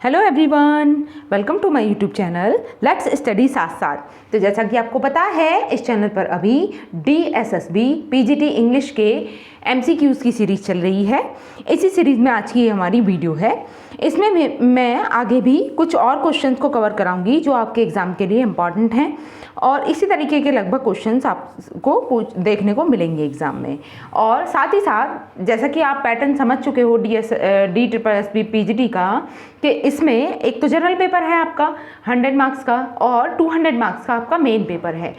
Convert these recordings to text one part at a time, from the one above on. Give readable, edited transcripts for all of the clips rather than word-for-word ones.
Hello everyone, welcome to my YouTube channel let's study साथ साथ। तो जैसा कि आपको पता है, इस चैनल पर अभी DSSB PGT इंग्लिश के MCQs की सीरीज़ चल रही है। इसी सीरीज़ में आज की हमारी वीडियो है। इसमें मैं आगे भी कुछ और क्वेश्चंस को कवर कराऊंगी जो आपके एग्ज़ाम के लिए इम्पॉर्टेंट हैं, और इसी तरीके के लगभग क्वेश्चंस आपको देखने को मिलेंगे एग्ज़ाम में। और साथ ही साथ जैसा कि आप पैटर्न समझ चुके हो DSSB PGT का, कि इसमें एक तो जनरल पेपर है आपका 100 मार्क्स का और 200 मार्क्स का आपका मेन पेपर है।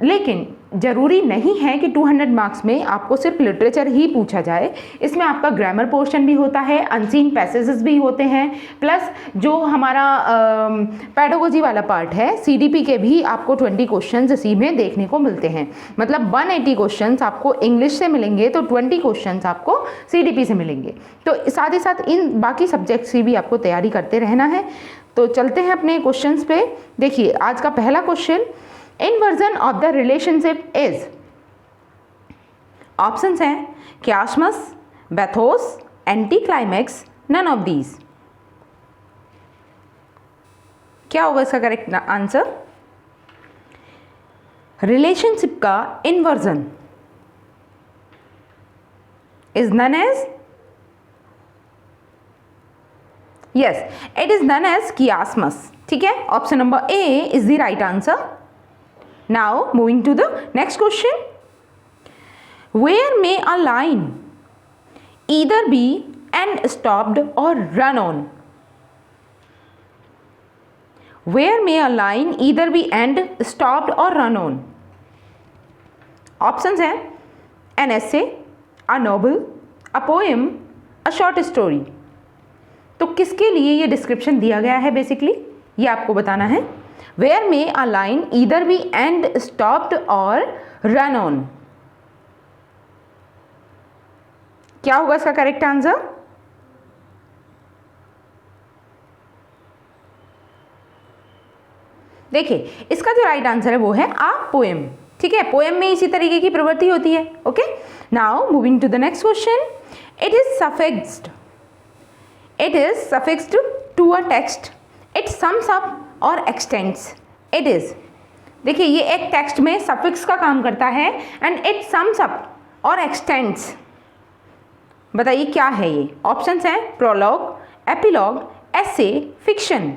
लेकिन ज़रूरी नहीं है कि 200 मार्क्स में आपको सिर्फ लिटरेचर ही पूछा जाए। इसमें आपका ग्रामर पोर्शन भी होता है, अनसीन पैसेजेस भी होते हैं, प्लस जो हमारा पेडागोजी वाला पार्ट है CDP के भी आपको 20 क्वेश्चंस इसी में देखने को मिलते हैं। मतलब 180 क्वेश्चंस आपको इंग्लिश से मिलेंगे तो 20 क्वेश्चंस आपको CDP से मिलेंगे। तो साथ ही साथ इन बाकी सब्जेक्ट्स की भी आपको तैयारी करते रहना है। तो चलते हैं अपने क्वेश्चंस पे। देखिए आज का पहला question, inversion of the relationship is, options हैं chiasmus, bathos, anticlimax, none of these। क्या होगा इसका करेक्ट आंसर? रिलेशनशिप का inversion is known as, yes it is known as chiasmus। ठीक है, option number A is the right answer. Now moving to the next question, where may a line either be end stopped or run on? Where may a line either be end stopped or run on? Options हैं an essay, a novel, a poem, a short story। तो किसके लिए ये description दिया गया है basically, ये आपको बताना है। Where may a line either be end stopped or run on? क्या होगा इसका करेक्ट आंसर? देखिए इसका जो राइट आंसर है वो है आ पोएम। ठीक है, पोएम में इसी तरीके की प्रवृत्ति होती है। Okay, now moving to the next question, it is suffixed, it is suffixed to a text, it sums up और एक्सटेंड्स। इट इज, देखिए ये एक टेक्स्ट में सफिक्स का काम करता है एंड इट सम्स अप और एक्सटेंड्स। बताइए क्या है ये? ऑप्शंस हैं prologue, epilogue, essay, fiction.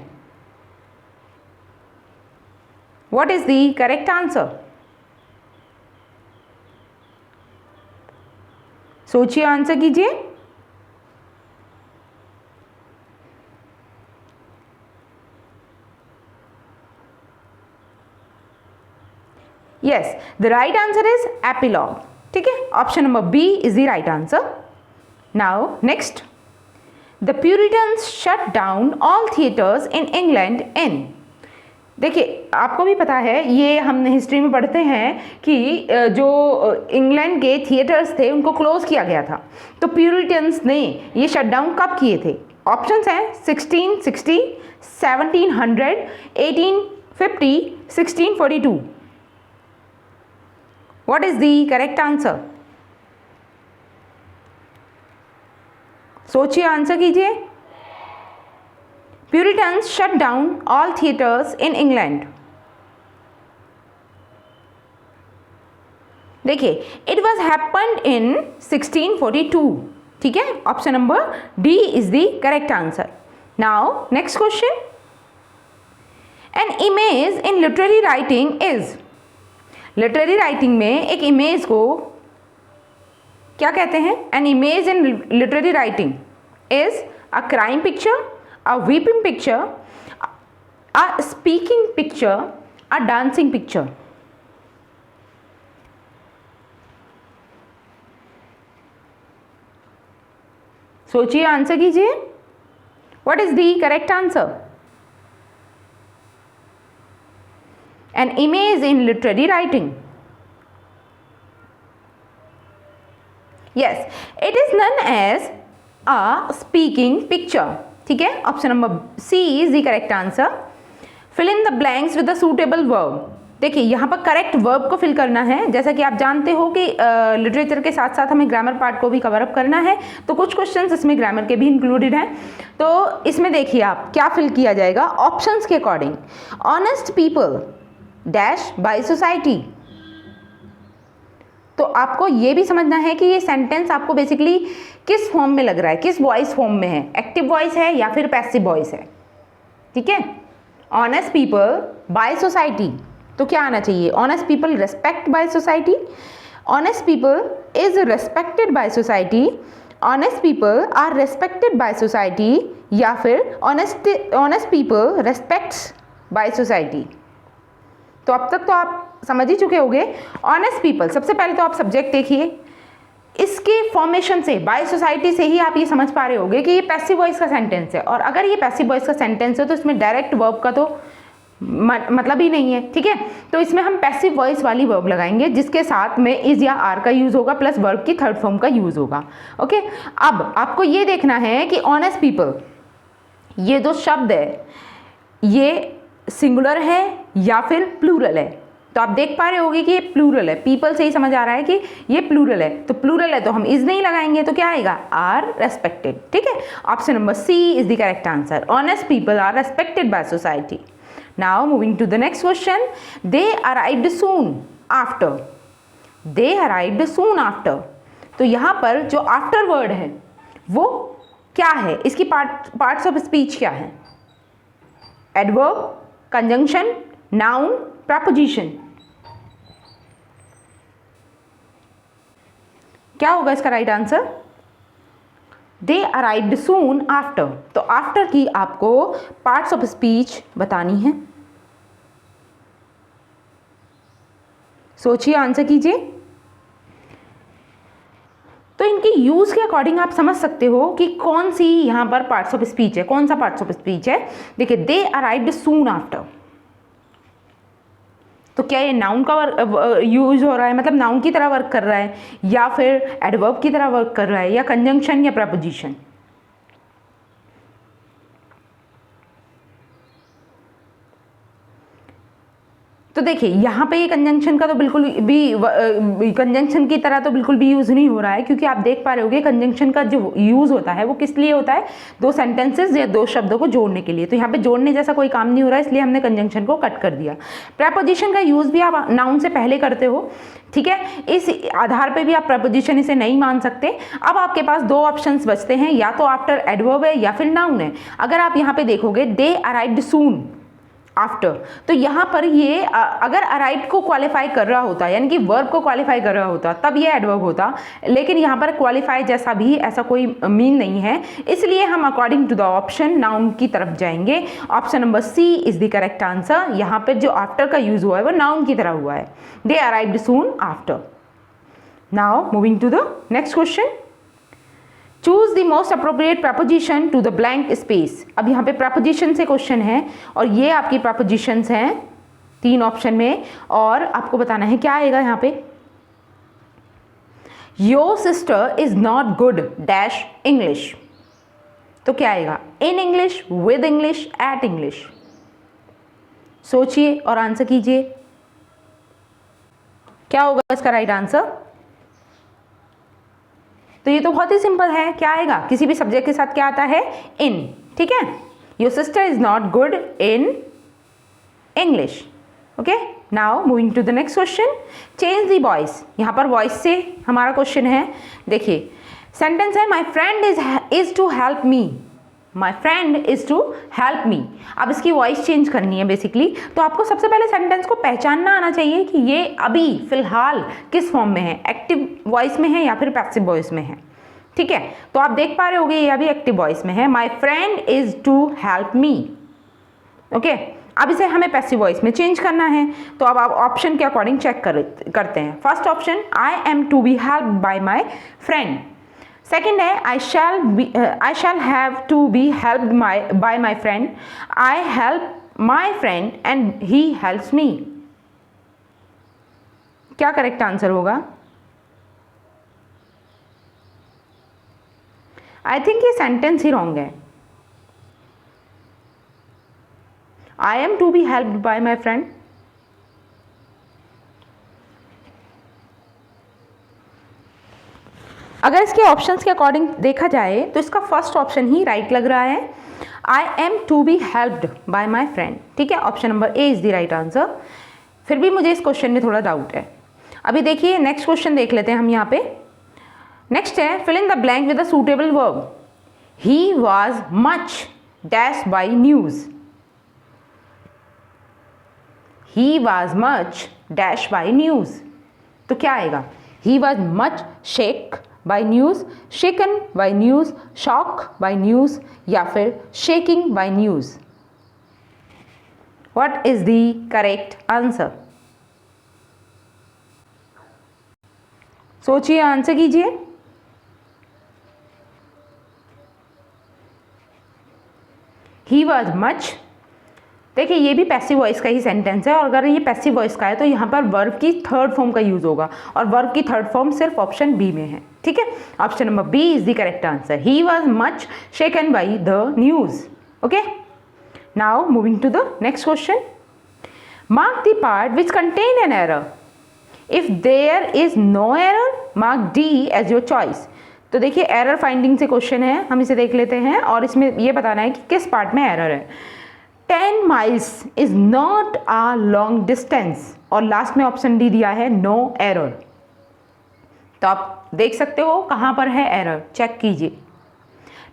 What is the correct answer? सोचिए, आंसर कीजिए। Yes, the right answer is epilogue। ठीक है, option number B is the right answer। Now next, the Puritans shut down all theatres in England in। देखिए आपको भी पता है, ये हमने हिस्ट्री में पढ़ते हैं कि जो इंग्लैंड के थिएटर्स थे उनको क्लोज किया गया था। तो प्यूरिटन्स ने ये शट डाउन कब किए थे? ऑप्शंस हैं 1660, 1700, 1850, 1642। What is the correct answer? सोचिए, आंसर कीजिए। Puritans shut down all theatres in England। देखिए it was happened in 1642। ठीक है, option number D is the correct answer। Now next question, an image in literary writing is। Literary writing में एक image को क्या कहते हैं? An image in literary writing is a crime picture, a weeping picture, a speaking picture, a dancing picture. सोचिए, answer कीजिए। What is the correct answer? An image in literary writing, yes it is known as a speaking picture। ठीक है, option number C is the correct answer। fill in the blanks with the suitable verb। देखिए यहाँ पर correct verb को fill करना है। जैसा कि आप जानते हो कि लिटरेचर के साथ साथ हमें ग्रामर पार्ट को भी कवर अप करना है, तो कुछ क्वेश्चंस इसमें ग्रामर के भी इंक्लूडेड हैं। तो इसमें देखिए आप क्या फिल किया जाएगा ऑप्शंस के according. Honest people dash by society. तो आपको ये भी समझना है कि ये सेंटेंस आपको बेसिकली किस फॉर्म में लग रहा है, किस वॉइस फॉर्म में है, एक्टिव वॉइस है या फिर पैसिव वॉइस है। ठीक है, ऑनेस्ट पीपल बाय सोसाइटी, तो क्या आना चाहिए, honest people respect by society, honest people is respected by society, honest people are respected by society, या फिर honest people respects by society. तो अब तक तो आप समझ ही चुके होंगे। ऑनेस्ट पीपल, सबसे पहले तो आप सब्जेक्ट देखिए, इसके फॉर्मेशन से बाय सोसाइटी से ही आप ये समझ पा रहे होंगे कि ये पैसिव वॉइस का सेंटेंस है, और अगर ये पैसिव वॉइस का सेंटेंस है तो इसमें डायरेक्ट वर्ब का तो मतलब ही नहीं है। ठीक है, तो इसमें हम पैसिव वॉइस वाली वर्ब लगाएंगे जिसके साथ में इज या आर का यूज होगा प्लस वर्ब की थर्ड फॉर्म का यूज होगा। ओके, अब आपको ये देखना है कि ऑनेस्ट पीपल, ये जो शब्द है ये सिंगुलर है या फिर प्लूरल है। तो आप देख पा रहे होगे कि ये प्लूरल है, पीपल से ही समझ आ रहा है कि ये प्लूरल है। तो प्लूरल है तो हम इज नहीं लगाएंगे, तो क्या आएगा, आर रेस्पेक्टेड। ठीक है, option number C is the correct answer. Honest people are respected by society. Now moving to the next question, they arrived soon after. They arrived soon after, तो यहाँ पर जो आफ्टर वर्ड है वो क्या है, इसकी पार्ट्स ऑफ स्पीच क्या है, एडवर्ब, कंजंक्शन, नाउन, प्रपोजिशन, क्या होगा इसका राइट आंसर, दे अराइव्ड सून आफ्टर। तो आफ्टर की आपको पार्ट्स ऑफ स्पीच बतानी है। सोचिए, आंसर कीजिए। तो इनकी यूज के अकॉर्डिंग आप समझ सकते हो कि कौन सी यहां पर पार्ट्स ऑफ स्पीच है, कौन सा पार्ट्स ऑफ स्पीच है। देखिए, दे अराइव्ड सून आफ्टर, तो क्या ये नाउन का यूज हो रहा है, मतलब नाउन की तरह वर्क कर रहा है, या फिर एडवर्ब की तरह वर्क कर रहा है, या कंजंक्शन या प्रपोजिशन। तो देखिए यहाँ पे ये कंजंक्शन का तो बिल्कुल भी कंजंक्शन की तरह तो बिल्कुल भी यूज़ नहीं हो रहा है, क्योंकि आप देख पा रहे होगे कंजंक्शन का जो यूज़ होता है वो किस लिए होता है, दो सेंटेंसेस या दो शब्दों को जोड़ने के लिए। तो यहाँ पे जोड़ने जैसा कोई काम नहीं हो रहा है, इसलिए हमने कंजंक्शन को कट कर दिया। प्रपोजिशन का यूज़ भी आप नाउन से पहले करते हो, ठीक है, इस आधार पे भी आप प्रपोजिशन इसे नहीं मान सकते। अब आपके पास दो ऑप्शंस बचते हैं, या तो आफ्टर एडवर्ब है या फिर नाउन है। अगर आप यहाँ पे देखोगे दे अराइव्ड सून आफ्टर, तो यहाँ पर ये अगर अराइव्ड को क्वालिफाई कर रहा होता, यानी कि वर्ब को क्वालिफाई कर रहा होता, तब ये एडवर्ब होता, लेकिन यहाँ पर क्वालिफाई जैसा भी ऐसा कोई मीन नहीं है, इसलिए हम according to the option noun की तरफ जाएंगे। Option number C is the correct answer. यहाँ पर जो आफ्टर का यूज हुआ है वो नाउन की तरह हुआ है, they arrived soon after. Now moving to the next question, choose the most appropriate preposition to the blank space. अब यहाँ पे प्रपोजिशन से क्वेश्चन है, और ये आपकी प्रपोजिशंस हैं 3 ऑप्शन में, और आपको बताना है क्या आएगा यहाँ पे। Your sister is not good dash English, तो क्या आएगा, in English, with English, at English. सोचिए और आंसर कीजिए, क्या होगा इसका राइट आंसर। तो ये तो बहुत ही सिंपल है, क्या आएगा, किसी भी सब्जेक्ट के साथ क्या आता है, इन। ठीक है, your sister is not good in English. Okay, now moving to the next question, change the voice. यहाँ पर वॉइस से हमारा क्वेश्चन है। देखिए सेंटेंस है, my friend is to help me, my friend is to help me. अब इसकी voice change करनी है बेसिकली, तो आपको सबसे पहले सेंटेंस को पहचानना आना चाहिए कि ये अभी फिलहाल किस फॉर्म में है, एक्टिव वॉइस में है या फिर पैसिव वॉइस में है। ठीक है, तो आप देख पा रहे होगे ये अभी एक्टिव वॉइस में है, my friend is to help me. Okay, अब इसे हमें पैसिव वॉइस में चेंज करना है, तो अब आप ऑप्शन के अकॉर्डिंग चेक करते हैं। First option, I am to be help by my friend. Second है, I shall have to be helped by my friend, I help my friend and he helps me. क्या correct answer होगा? I think ये sentence ही wrong है। I am to be helped by my friend, अगर इसके options के according देखा जाए तो इसका फर्स्ट ऑप्शन ही राइट लग रहा है, I am to be helped by my friend. ठीक है, option number A is the right answer. फिर भी मुझे इस क्वेश्चन में थोड़ा डाउट है। अभी देखिए नेक्स्ट क्वेश्चन देख लेते हैं हम यहाँ पे। नेक्स्ट है fill in the blank with a suitable verb. He was much dash by news. He was much dash by news, तो क्या आएगा? He was much shake by news, shaken by news, shock by news या फिर shaking by news. What is the correct answer? सोचिए, answer कीजिए। He was much, देखिए ये भी पैसिव वॉइस का ही सेंटेंस है, और अगर ये पैसिव वॉइस का है तो यहाँ पर वर्ब की थर्ड फॉर्म का यूज होगा, और वर्ब की थर्ड फॉर्म सिर्फ ऑप्शन बी में है। ठीक है, option number B is the correct answer. He was much shaken by the news. Okay, now moving to the next question. Mark the part which contain an error. If there is no error mark D as your choice. तो देखिए error finding से question है, हम इसे देख लेते हैं और इसमें ये बताना है कि किस पार्ट में एरर है। 10 miles is not a long distance, और लास्ट में ऑप्शन डी दिया है नो एरर। तो आप देख सकते हो कहां पर है एरर, चेक कीजिए।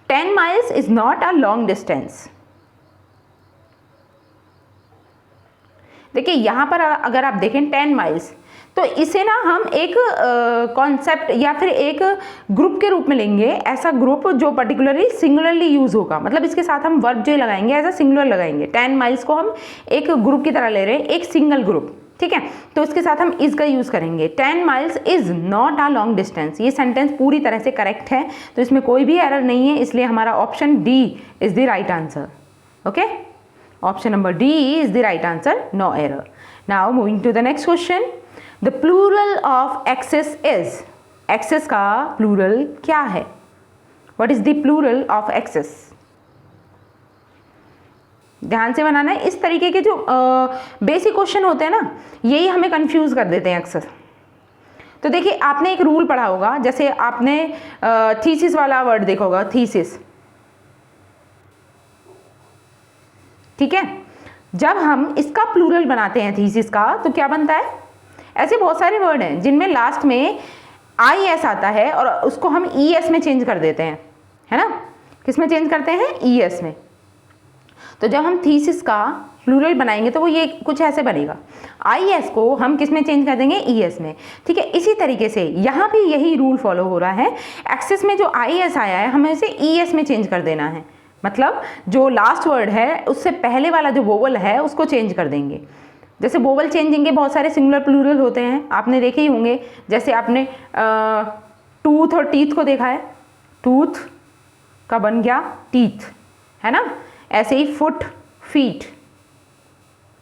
10 miles is not a long distance. देखिए यहां पर अगर आप देखें 10 miles, तो इसे ना हम एक कॉन्सेप्ट या फिर एक ग्रुप के रूप में लेंगे, ऐसा ग्रुप जो पर्टिकुलरली सिंगुलरली यूज होगा। मतलब इसके साथ हम वर्ब जो लगाएंगे ऐसा सिंगुलर लगाएंगे। 10 miles को हम एक ग्रुप की तरह ले रहे हैं, एक सिंगल ग्रुप। ठीक है, तो इसके साथ हम इज का यूज करेंगे। 10 miles is not a long distance. ये सेंटेंस पूरी तरह से करेक्ट है, तो इसमें कोई भी एरर नहीं है, इसलिए हमारा option D is the right answer. Okay, option number D is the right answer, no error. Now moving to the next question. The plural of access is. Access का प्लूरल क्या है? What is the plural of access? ध्यान से बनाना है, इस तरीके के जो बेसिक क्वेश्चन होते हैं ना, यही हमें कंफ्यूज कर देते हैं अक्सर। तो देखिए आपने एक रूल पढ़ा होगा, जैसे आपने थीसिस वाला वर्ड देखा होगा, थीसिस। ठीक है, जब हम इसका प्लूरल बनाते हैं थीसिस का, तो क्या बनता है? ऐसे बहुत सारे वर्ड हैं जिनमें लास्ट में आई एस आता है और उसको हम ई एस में चेंज कर देते हैं, है ना? किस में चेंज करते हैं? ई एस में। तो जब हम थीसिस का प्लूरल बनाएंगे तो वो ये कुछ ऐसे बनेगा, आई एस को हम किस में चेंज कर देंगे? ई एस में। ठीक है, इसी तरीके से यहाँ भी यही रूल फॉलो हो रहा है। एक्सेस में जो आई एस आया है हमें उसे ई एस में चेंज कर देना है। मतलब जो लास्ट वर्ड है उससे पहले वाला जो वोवल है उसको चेंज कर देंगे। जैसे वोवल चेंजिंग के बहुत सारे सिंगुलर प्लूरल होते हैं, आपने देखे ही होंगे। जैसे आपने टूथ और टीथ को देखा है, टूथ का बन गया टीथ, है ना? ऐसे ही फुट, फीट,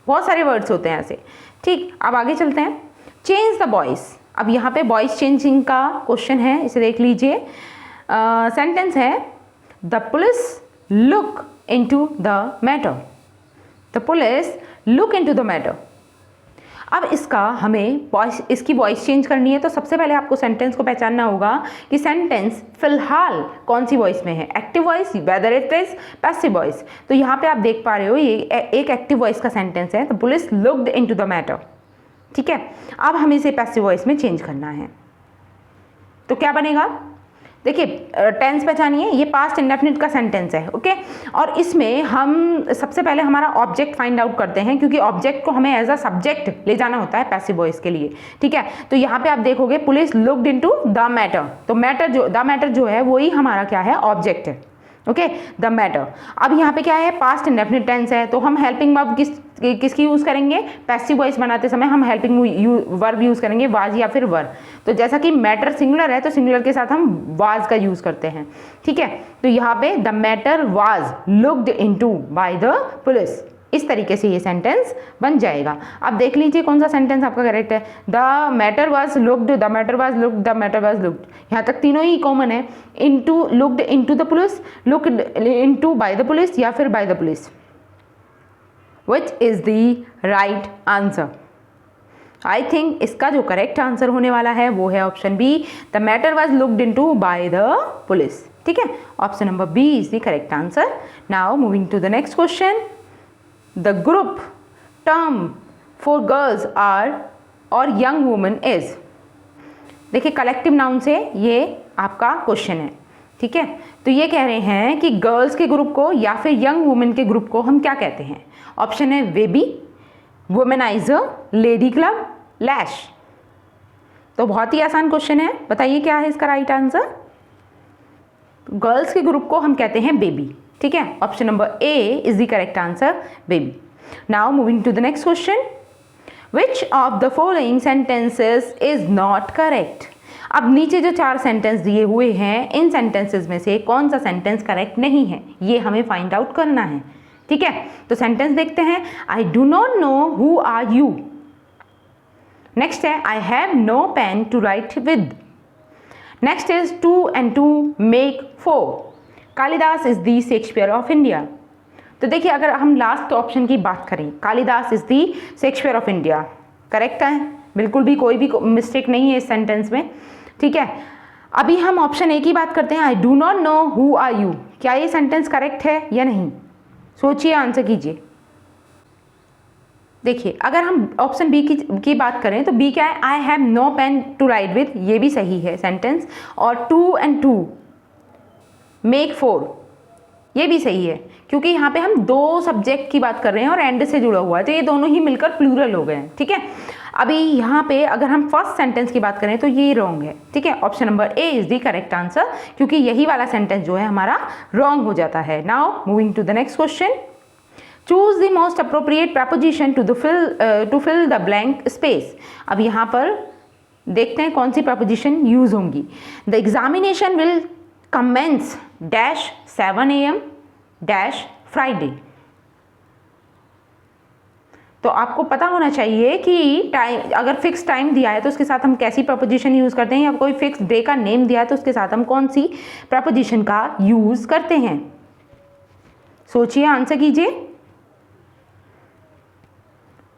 बहुत सारे वर्ड्स होते हैं ऐसे। ठीक, अब आगे चलते हैं। Change the voice. अब यहाँ पे वॉइस चेंजिंग का क्वेश्चन है, इसे देख लीजिए। सेंटेंस है the police look into the matter. The police look into the matter. अब इसका हमें वॉइस, इसकी वॉइस चेंज करनी है, तो सबसे पहले आपको सेंटेंस को पहचानना होगा कि सेंटेंस फिलहाल कौन सी वॉइस में है, active voice, whether it is passive voice. तो यहाँ पे आप देख पा रहे हो ये एक एक्टिव वॉइस का सेंटेंस है, the police looked into the matter. ठीक है, अब हमें इसे पैसिव वॉइस में चेंज करना है, तो क्या बनेगा? देखिए टेंस पहचानिए, ये पास्ट इंडेफिनिट का सेंटेंस है। ओके, और इसमें हम सबसे पहले हमारा ऑब्जेक्ट फाइंड आउट करते हैं, क्योंकि ऑब्जेक्ट को हमें एज अ सब्जेक्ट ले जाना होता है पैसिव वॉइस के लिए। ठीक है, तो यहाँ पे आप देखोगे police looked into the matter, तो मैटर जो द मैटर जो है वही हमारा क्या है? ऑब्जेक्ट है। Okay, the matter. अब यहाँ पे क्या है? पास्ट इंडेफिनिट टेंस है, तो हम हेल्पिंग वर्ब किसकी यूज़ करेंगे? पैसिव वॉइस बनाते समय हम हेल्पिंग वर्ब यूज़ करेंगे, वाज या फिर वर। तो जैसा कि मैटर सिंगुलर है तो सिंगुलर के साथ हम वाज का यूज़ करते हैं। ठीक है, तो यहाँ पे the matter was looked into by the police, इस तरीके से ये सेंटेंस बन जाएगा। अब देख लीजिए कौन सा सेंटेंस आपका करेक्ट है। The matter was looked, the matter was looked, the matter was looked, यहाँ तक तीनों ही कॉमन है। Into, looked into the police, looked into by the police या फिर by the police. Which is the right answer? I think इसका जो correct answer होने वाला है वो है option B, the matter was looked into by the police. ठीक है, option number B is the correct answer. Now moving to the next question, the group term for girls are or young women is. देखिए collective noun से ये आपका question है। ठीक है, तो ये कह रहे हैं कि गर्ल्स के ग्रुप को या फिर यंग वुमेन के ग्रुप को हम क्या कहते हैं। ऑप्शन है वेबी, वुमेनाइजर, लेडी क्लब, लैश। तो बहुत ही आसान क्वेश्चन है, बताइए क्या है इसका राइट आंसर। गर्ल्स के ग्रुप को हम कहते हैं बेबी। ठीक है, option number A is the correct answer, bevy. Now moving to the next question, which of the following sentences is not correct. अब नीचे जो 4 सेंटेंस दिए हुए हैं, इन सेंटेंसेस में से कौन सा सेंटेंस करेक्ट नहीं है, ये हमें फाइंड आउट करना है। ठीक है, तो सेंटेंस देखते हैं। I do not know who are you. Next है I have no pen to write with. Next is 2 and 2 make 4। Kalidas is the Shakespeare of India. तो देखिए अगर हम लास्ट ऑप्शन की बात करें, Kalidas is the Shakespeare of India, correct है, बिल्कुल भी कोई भी मिस्टेक नहीं है इस सेंटेंस में। ठीक है, अभी हम ऑप्शन ए की बात करते हैं, I do not know who are you. क्या ये सेंटेंस करेक्ट है या नहीं, सोचिए, आंसर कीजिए। देखिए अगर हम ऑप्शन बी की बात करें तो बी क्या है, I have no pen to write with, ये भी सही है सेंटेंस। और 2 and 2 मेक 4, ये भी सही है, क्योंकि यहाँ पे हम 2 सब्जेक्ट की बात कर रहे हैं और एंड से जुड़ा हुआ है, तो ये दोनों ही मिलकर प्लूरल हो गए हैं। ठीक है, अभी यहाँ पे अगर हम फर्स्ट सेंटेंस की बात करें तो ये रॉन्ग है। ठीक है, option number A is the correct answer, क्योंकि यही वाला सेंटेंस जो है हमारा रॉन्ग हो जाता है। Now moving to the next question, choose the most appropriate preposition to fill the blank space. अब यहाँ पर देखते हैं कौन सी प्रपोजिशन यूज होंगी। The examination will commence dash 7 AM dash Friday. तो आपको पता होना चाहिए कि टाइम, अगर फिक्स टाइम दिया है तो उसके साथ हम कैसी प्रपोजिशन यूज़ करते हैं, या कोई फिक्स डे का नेम दिया है तो उसके साथ हम कौन सी प्रपोजिशन का यूज़ करते हैं। सोचिए, आंसर कीजिए।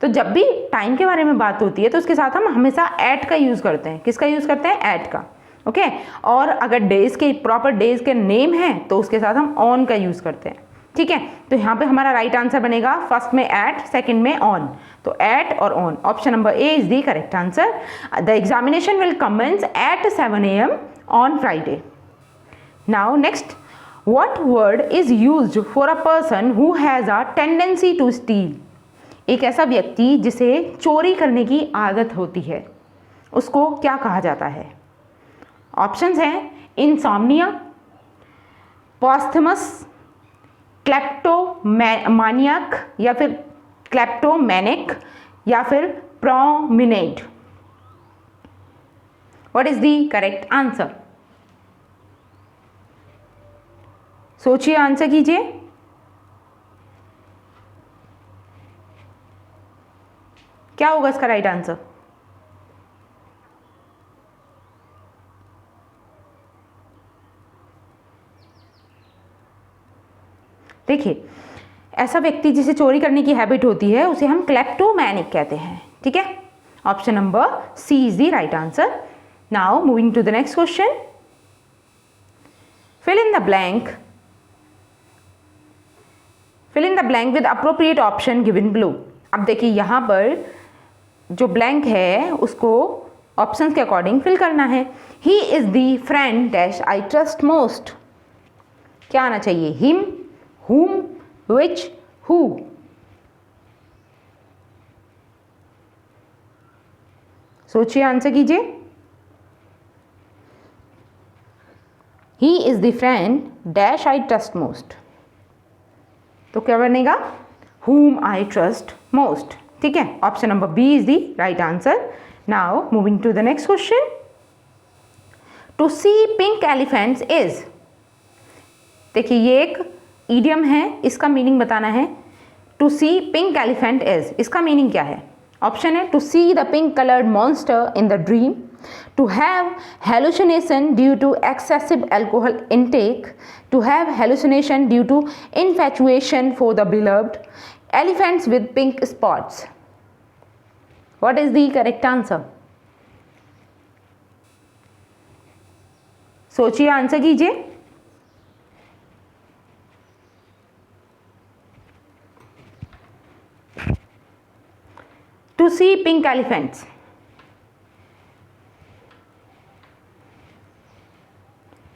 तो जब भी टाइम के बारे में बात होती है तो उसके साथ हम हमेशा एट का यूज़ करते हैं। किसका यूज़ करते हैं, एट का। ओके, और अगर डेज के प्रॉपर डेज के नेम हैं तो उसके साथ हम ऑन का यूज़ करते हैं। ठीक है, तो यहाँ पे हमारा राइट आंसर बनेगा फर्स्ट में एट, सेकंड में ऑन, तो एट और on. Option number A is the correct answer. The examination will commence at 7 AM on Friday. Now next, what word is used for a person who has a tendency to steal. एक ऐसा व्यक्ति जिसे चोरी करने की आदत होती है, उसको क्या कहा जाता है। ऑप्शंस हैं इंसोम्निया, पॉस्थमस, क्लेप्टोमानियक, या फिर क्लेप्टोमैनिक, या फिर prominent. What is the correct answer, सोचिए, आंसर कीजिए। क्या होगा इसका राइट आंसर। देखिए ऐसा व्यक्ति जिसे चोरी करने की हैबिट होती है उसे हम क्लेप्टोमैनिक कहते हैं। ठीक है, option number C is the right answer. Now moving to the next question, fill in the blank with appropriate option given below. अब देखिए यहाँ पर जो ब्लैंक है उसको ऑप्शंस के अकॉर्डिंग फिल करना है। He is the friend dash I trust most. क्या आना चाहिए, हिम, whom, which, who। सोचिए, आंसर कीजिए। He is the friend dash I trust most, तो क्या बनेगा, whom I trust most। ठीक है, option number B is the right answer. Now moving to the next question, to see pink elephants is. देखिए ये एक idiom है, इसका मीनिंग बताना है। To see pink elephant is, इसका मीनिंग क्या है। ऑप्शन है to see the pink coloured monster in the dream, to have hallucination due to excessive alcohol intake, to have hallucination due to infatuation for the beloved, elephants with pink spots. What is the correct answer? सोचिए, answer कीजिए। To see pink elephants.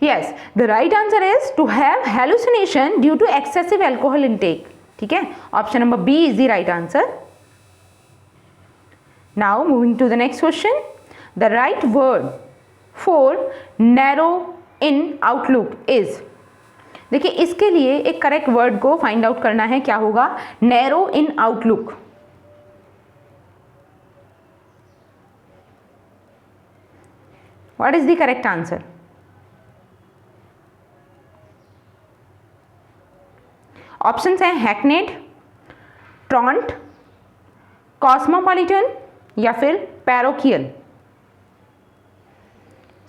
Yes, the right answer is to have hallucination due to excessive alcohol intake. ठीक है, option number B is the right answer. Now moving to the next question. The right word for narrow in outlook is. देखिए, इसके लिए एक correct word को find out करना है। क्या होगा? Narrow in outlook. What is the correct answer? Options हैं हैकनेड, ट्रॉन्ट, कॉस्मोपॉलिटन या फिर पैरोकियल।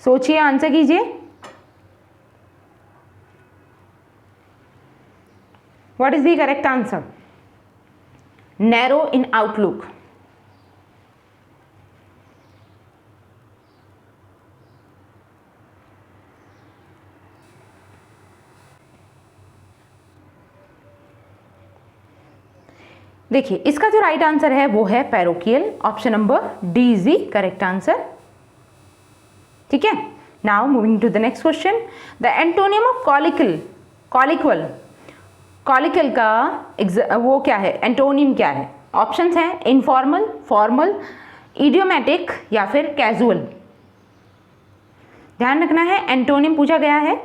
सोचिए, आंसर कीजिए। What is the correct answer? Narrow in outlook. देखिए, इसका जो राइट आंसर है वो है parochial. Option number D is the correct answer. ठीक है, now moving to the next question. The antonym of कॉलिकल, कॉलिकल का वो क्या है, एंटोनियम क्या है? ऑप्शंस हैं इनफॉर्मल, फॉर्मल, इडियोमैटिक या फिर कैजुअल। ध्यान रखना है, एंटोनियम पूछा गया है।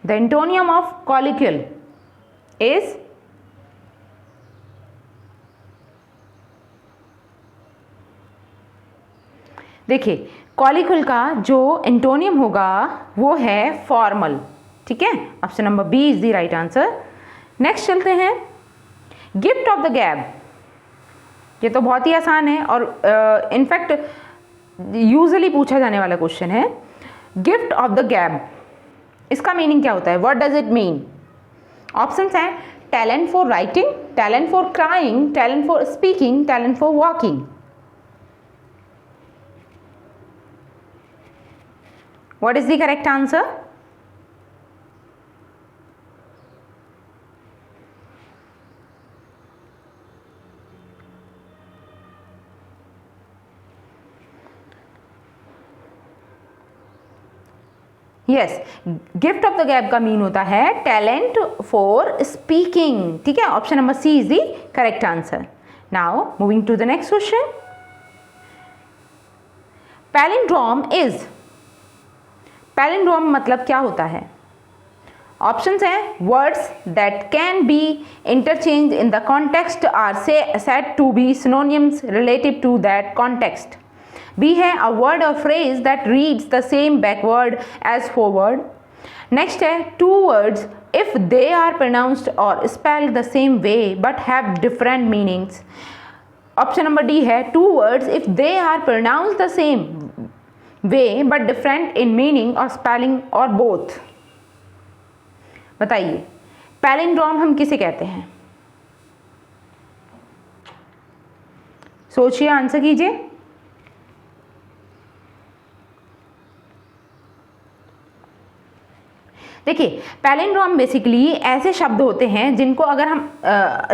The antonium of colloquial is देखिए, कॉलिक्यूल का जो एंटोनियम होगा वो है फॉर्मल। ठीक है, option number B is the right answer. Next चलते हैं, गिफ्ट ऑफ द गैब। ये तो बहुत ही आसान है और इनफैक्ट यूजुअली पूछा जाने वाला क्वेश्चन है। गिफ्ट ऑफ द गैब, इसका मीनिंग क्या होता है? What does it mean? Options हैं talent for writing, talent for crying, talent for speaking, talent for walking. What is the correct answer? Yes, gift of the gab का mean होता है talent for speaking. ठीक है, option number C is the correct answer. Now moving to the next question. Palindrome is, palindrome मतलब क्या होता है? Options हैं words that can be interchange in the context are said to be synonyms relative to that context. B है a word or phrase that reads the same backward as forward. Next है two words if they are pronounced or spelled the same way but have different meanings. Option number D है two words if they are pronounced the same way but different in meaning or spelling or both. बताइए, palindrome हम किसे कहते हैं? सोचिए, answer कीजिए। देखिए, palindrome basically ऐसे शब्द होते हैं जिनको अगर हम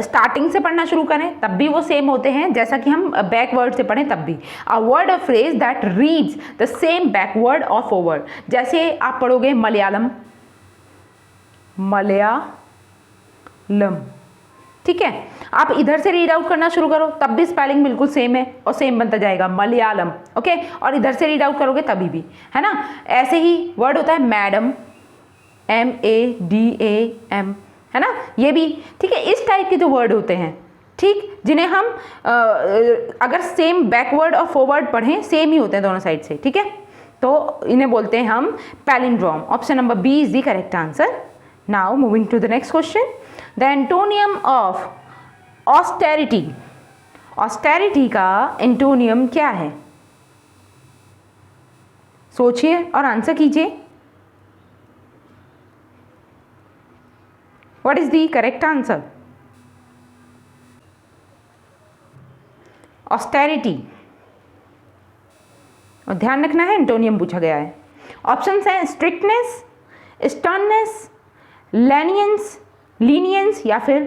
स्टार्टिंग से पढ़ना शुरू करें तब भी वो सेम होते हैं, जैसा कि हम बैकवर्ड से पढ़ें तब भी। A word of phrase that reads the same backward और फॉरवर्ड। जैसे आप पढ़ोगे मलयालम, मलयालम, ठीक है, आप इधर से रीड आउट करना शुरू करो तब भी स्पेलिंग बिल्कुल सेम है और सेम बनता जाएगा मलयालम। ओके, और इधर से रीड आउट करोगे तभी भी, है ना। ऐसे ही वर्ड होता है मैडम, MADAM, है ना, ये भी ठीक है। इस टाइप के जो वर्ड होते हैं, ठीक, जिन्हें हम अगर सेम बैकवर्ड और फॉरवर्ड पढ़ें सेम ही होते हैं दोनों साइड से, ठीक है, तो इन्हें बोलते हैं हम palindrome. Option number B is the correct answer. Now moving to the next question. The antonym of austerity, austerity का एंटोनियम क्या है? सोचिए और आंसर कीजिए। What is the correct answer? Austerity. और ध्यान रखना है एंटोनियम पूछा गया है। ऑप्शंस हैं स्ट्रिक्टनेस, स्टर्ननेस, लीनियंस या फिर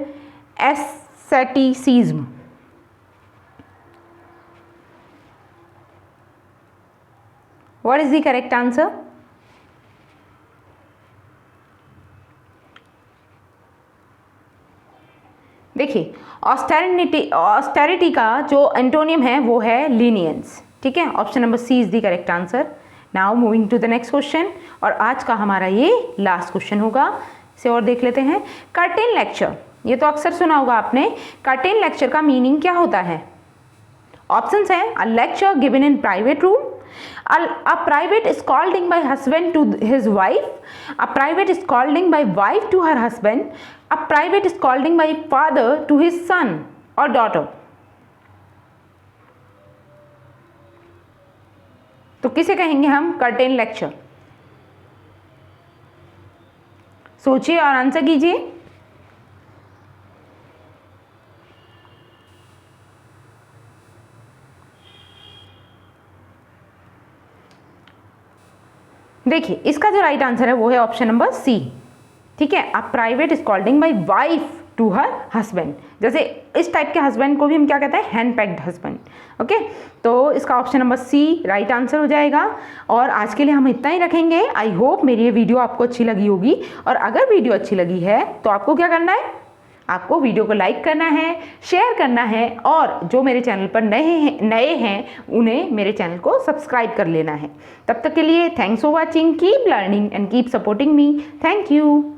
aestheticism. What is the correct answer? देखिए ऑस्टेरिटी का जो एंटोनियम है वो है लीनियंस। ठीक है, option number C is the correct answer. Now moving to the next question, और आज का हमारा ये लास्ट क्वेश्चन होगा। इसे और देख लेते हैं। कर्टेन लेक्चर, ये तो अक्सर सुना होगा आपने। कर्टेन लेक्चर का मीनिंग क्या होता है? ऑप्शंस हैं अ lecture given in private room, a private scolding by husband to his wife, a private scolding by wife to her husband, a private scolding by father to his son or daughter। तो किसे कहेंगे हम curtain lecture? सोचिए और answer कीजिए। देखिए इसका जो राइट आंसर है वो है ऑप्शन नंबर सी। ठीक है, a private scolding by wife to her husband. जैसे इस टाइप के हस्बैंड को भी हम क्या कहते हैं? Hand packed husband. ओके, तो इसका option number C right answer हो जाएगा। और आज के लिए हम इतना ही रखेंगे। आई होप मेरी ये वीडियो आपको अच्छी लगी होगी, और अगर वीडियो अच्छी लगी है तो आपको क्या करना है? आपको वीडियो को लाइक करना है, शेयर करना है, और जो मेरे चैनल पर नए हैं उन्हें मेरे चैनल को सब्सक्राइब कर लेना है। तब तक के लिए thanks for watching, keep learning and keep supporting me. Thank you.